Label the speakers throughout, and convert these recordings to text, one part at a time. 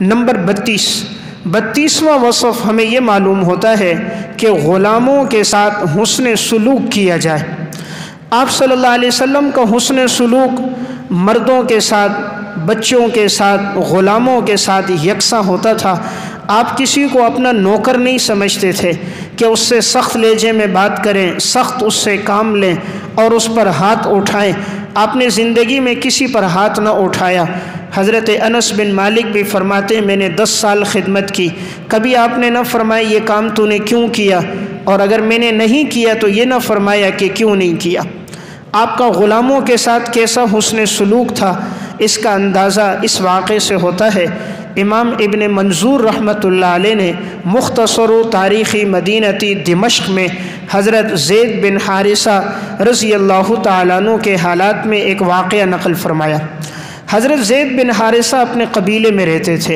Speaker 1: Number 32واں وصف ہمیں یہ معلوم ہوتا ہے کہ غلاموں کے ساتھ حسن سلوک کیا جائے۔ آپ صلی اللہ علیہ وسلم کا حسن سلوک مردوں کے ساتھ، بچوں کے ساتھ، غلاموں کے ساتھ یکساں ہوتا تھا۔ آپ کسی کو اپنا نوکر نہیں سمجھتے تھے کہ اس سے سخت لہجے میں بات کریں، سخت اس سے کام لیں اور اس پر ہاتھ اٹھائیں۔ آپ نے زندگی میں کسی پر ہاتھ نہ اٹھایا۔ حضرت انس بن مالک بھی فرماتے ہیں میں نے 10 سال خدمت کی، کبھی آپ نے نہ فرمایا یہ کام تو نے کیوں کیا، اور اگر میں نے نہیں کیا تو یہ نہ فرمایا کہ کیوں نہیں کیا۔ آپ کا غلاموں کے ساتھ کیسا حسن سلوک تھا، اس کا اندازہ اس واقعے سے ہوتا ہے۔ امام ابن منظور رحمۃ اللہ علیہ نے مختصر تاریخی مدینتی دمشق میں حضرت زید بن حارثہ رضی اللہ تعالیٰ عنہ کے حالات میں ایک واقعہ نقل فرمایا۔ حضرت زید بن حارثہ اپنے قبیلے میں رہتے تھے۔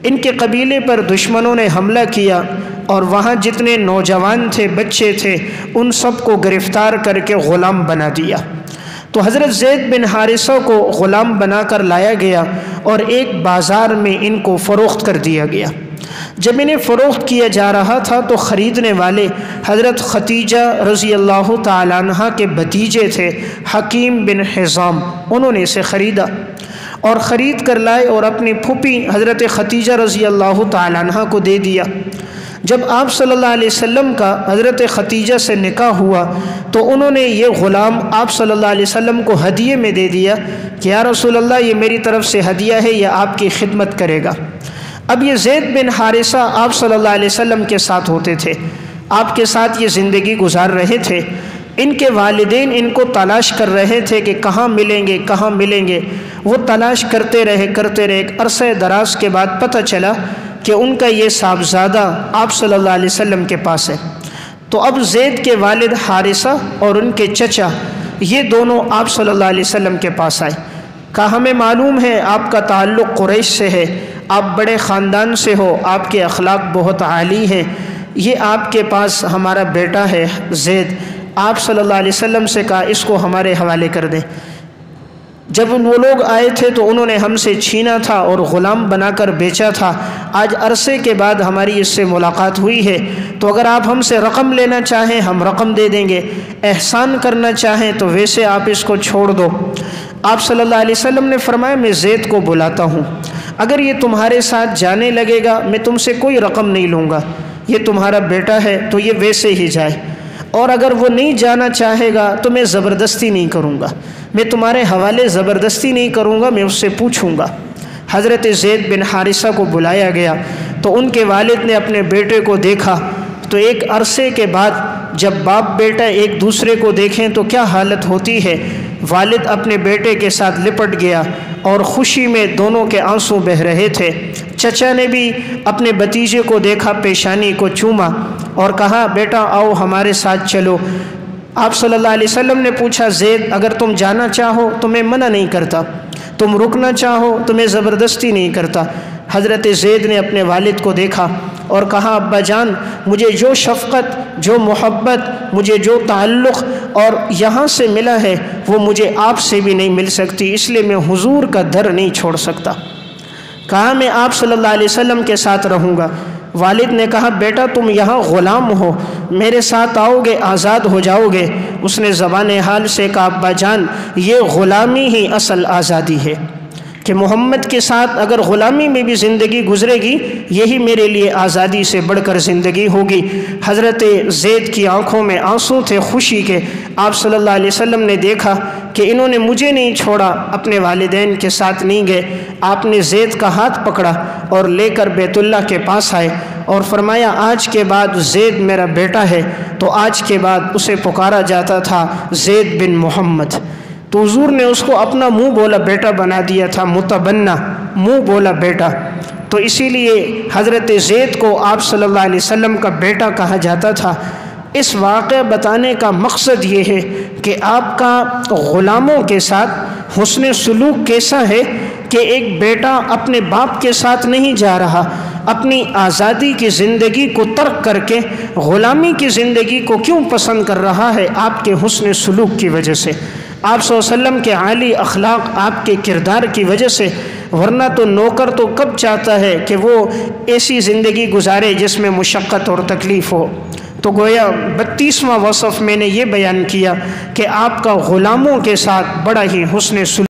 Speaker 1: ان کے قبیلے پر دشمنوں نے حملہ کیا اور وہاں جتنے نوجوان تھے، بچے تھے، ان سب کو گرفتار کر کے غلام بنا دیا۔ تو حضرت زید بن حارثہ کو غلام بنا کر لایا گیا اور ایک بازار میں ان کو فروخت کر دیا گیا۔ جب انہیں فروخت کیا جا رہا تھا تو خریدنے والے حضرت ختیجہ رضی اللہ تعالیٰ عنہ کے بھتیجے تھے، حکیم بن حزام، انہوں نے اسے خریدا اور خرید کر لائے اور اپنی پھوپھی حضرت ختیجہ رضی اللہ تعالیٰ عنہ کو دے دیا۔ جب آپ صلی اللہ علیہ وسلم کا حضرت ختیجہ سے نکاح ہوا تو انہوں نے یہ غلام آپ صلی اللہ علیہ وسلم کو ہدیے میں دے دیا کہ یا رسول اللہ یہ میری طرف سے ہدیہ ہے، یہ آپ کی خدمت کرے گا۔ اب یہ زید بن حارثہ آپ صلی اللہ علیہ وسلم کے ساتھ ہوتے تھے، آپ کے ساتھ یہ زندگی گزار رہے تھے۔ ان کے والدین ان کو تلاش کر رہے تھے کہ کہاں ملیں گے، کہاں ملیں گے۔ وہ تلاش کرتے رہے ایک عرصہ دراز کے بعد پتہ چلا کہ ان کا یہ صاحبزادہ آپ صلی اللہ علیہ وسلم کے پاس ہے۔ تو اب زید کے والد حارثہ اور ان کے چچا یہ دونوں آپ صلی اللہ علیہ وسلم کے پاس آئے۔ کہا ہمیں معلوم ہے آپ کا تعلق قریش سے ہے، آپ بڑے خاندان سے ہو، آپ کے اخلاق بہت عالی ہیں، یہ آپ کے پاس ہمارا بیٹا ہے زید۔ آپ صلی اللہ علیہ وسلم سے کہا اس کو ہمارے حوالے کر دیں۔ جب وہ لوگ آئے تھے تو انہوں نے ہم سے چھینا تھا اور غلام بنا کر بیچا تھا، آج عرصے کے بعد ہماری اس سے ملاقات ہوئی ہے، تو اگر آپ ہم سے رقم لینا چاہیں ہم رقم دے دیں گے، احسان کرنا چاہیں تو ویسے آپ اس کو چھوڑ دو۔ آپ صلی اللہ علیہ وسلم نے فرمایا میں زید کو بلاتا ہوں، اگر یہ تمہارے ساتھ جانے لگے گا میں تم سے کوئی رقم نہیں لوں گا، یہ تمہارا بیٹا ہے تو یہ ویسے ہی جائے، اور اگر وہ نہیں جانا چاہے گا تو میں زبردستی نہیں کروں گا، میں تمہارے حوالے زبردستی نہیں کروں گا، میں اس سے پوچھوں گا۔ حضرت زید بن حارثہ کو بلایا گیا تو ان کے والد نے اپنے بیٹے کو دیکھا، تو ایک عرصے کے بعد جب باپ بیٹا ایک دوسرے کو دیکھیں تو کیا حالت ہوتی ہے، والد اپنے بیٹے کے ساتھ لپٹ گیا اور خوشی میں دونوں کے آنسو بہہ رہے تھے۔ چچا نے بھی اپنے بھتیجے کو دیکھا، پیشانی کو چوما اور کہا بیٹا آؤ ہمارے ساتھ چلو۔ آپ صلی اللہ علیہ وسلم نے پوچھا زید اگر تم جانا چاہو تو میں منع نہیں کرتا، تم رکنا چاہو تو میں زبردستی نہیں کرتا۔ حضرت زید نے اپنے والد کو دیکھا اور کہا ابا جان مجھے جو شفقت، جو محبت، مجھے جو تعلق اور یہاں سے ملا ہے وہ مجھے آپ سے بھی نہیں مل سکتی، اس لیے میں حضور کا در نہیں چھوڑ سکتا۔ کہا میں آپ صلی اللہ علیہ وسلم کے ساتھ رہوں گا۔ والد نے کہا بیٹا تم یہاں غلام ہو، میرے ساتھ آؤ گے آزاد ہو جاؤ گے۔ اس نے زبان حال سے کہا ابا جان یہ غلامی ہی اصل آزادی ہے، کہ محمد کے ساتھ اگر غلامی میں بھی زندگی گزرے گی یہی میرے لیے آزادی سے بڑھ کر زندگی ہوگی۔ حضرت زید کی آنکھوں میں آنسو تھے خوشی کے۔ آپ صلی اللہ علیہ وسلم نے دیکھا کہ انہوں نے مجھے نہیں چھوڑا، اپنے والدین کے ساتھ نہیں گئے۔ آپ نے زید کا ہاتھ پکڑا اور لے کر بیت اللہ کے پاس آئے اور فرمایا آج کے بعد زید میرا بیٹا ہے، تو آج کے بعد اسے پکارا جاتا تھا زید بن محمد۔ تو حضور نے اس کو اپنا منہ بولا بیٹا بنا دیا تھا، متبنہ، منہ بولا بیٹا۔ تو اسی لیے حضرت زید کو آپ صلی اللہ علیہ وسلم کا بیٹا کہا جاتا تھا۔ اس واقعہ بتانے کا مقصد یہ ہے کہ آپ کا غلاموں کے ساتھ حسن سلوک کیسا ہے کہ ایک بیٹا اپنے باپ کے ساتھ نہیں جا رہا، اپنی آزادی کی زندگی کو ترک کر کے غلامی کی زندگی کو کیوں پسند کر رہا ہے؟ آپ کے حسن سلوک کی وجہ سے، آپ صلی اللہ علیہ وسلم کے عالی اخلاق، آپ کے کردار کی وجہ سے۔ ورنہ تو نوکر تو کب چاہتا ہے کہ وہ ایسی زندگی گزارے جس میں مشقت اور تکلیف ہو۔ تو گویا 32واں وصف میں نے یہ بیان کیا کہ آپ کا غلاموں کے ساتھ بڑا ہی حسن سلوک